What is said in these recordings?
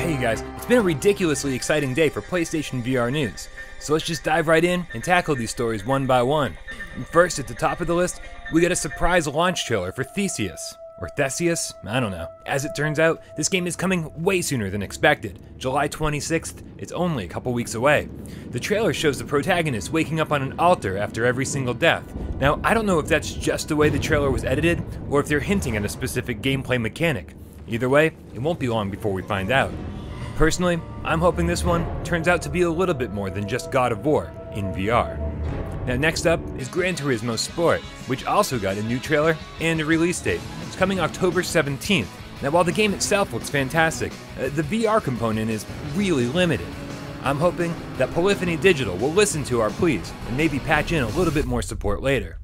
Hey you guys, it's been a ridiculously exciting day for PlayStation VR news, so let's just dive right in and tackle these stories one by one. And first, at the top of the list, we get a surprise launch trailer for Theseus. Or Theseus? I don't know. As it turns out, this game is coming way sooner than expected. July 26th, it's only a couple weeks away. The trailer shows the protagonist waking up on an altar after every single death. Now, I don't know if that's just the way the trailer was edited, or if they're hinting at a specific gameplay mechanic. Either way, it won't be long before we find out. Personally, I'm hoping this one turns out to be a little bit more than just God of War in VR. Now next up is Gran Turismo Sport, which also got a new trailer and a release date. It's coming October 17th. Now while the game itself looks fantastic, the VR component is really limited. I'm hoping that Polyphony Digital will listen to our pleas and maybe patch in a little bit more support later.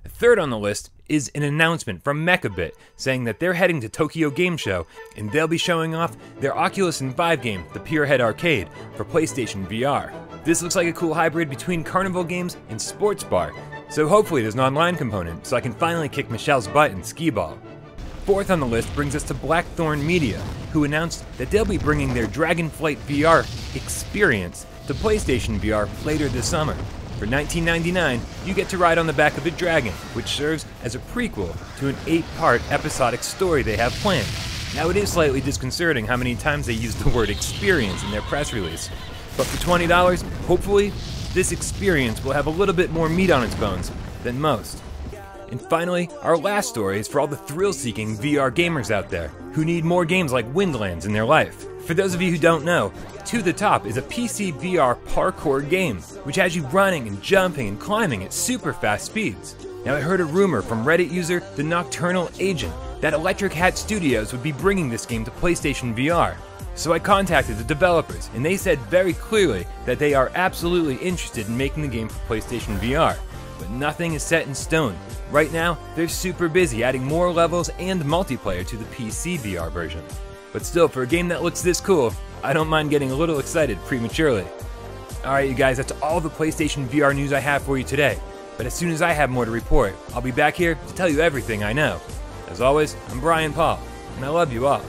Third on the list is an announcement from Mechabit saying that they're heading to Tokyo Game Show and they'll be showing off their Oculus and Vive game, The Pierhead Arcade, for PlayStation VR. This looks like a cool hybrid between carnival games and sports bar, so hopefully there's an online component so I can finally kick Michelle's butt in skee-ball. Fourth on the list brings us to Blackthorn Media, who announced that they'll be bringing their Dragonflight VR experience to PlayStation VR later this summer. For $19.99, you get to ride on the back of a dragon, which serves as a prequel to an 8-part episodic story they have planned. Now it is slightly disconcerting how many times they use the word experience in their press release, but for $20, hopefully, this experience will have a little bit more meat on its bones than most. And finally, our last story is for all the thrill-seeking VR gamers out there who need more games like Windlands in their life. For those of you who don't know, To the Top is a PC VR parkour game, which has you running and jumping and climbing at super fast speeds. Now I heard a rumor from Reddit user The Nocturnal Agent that Electric Hat Studios would be bringing this game to PlayStation VR. So I contacted the developers and they said very clearly that they are absolutely interested in making the game for PlayStation VR. But nothing is set in stone. Right now, they're super busy adding more levels and multiplayer to the PC VR version. But still, for a game that looks this cool, I don't mind getting a little excited prematurely. Alright you guys, that's all the PlayStation VR news I have for you today. But as soon as I have more to report, I'll be back here to tell you everything I know. As always, I'm Brian Paul, and I love you all.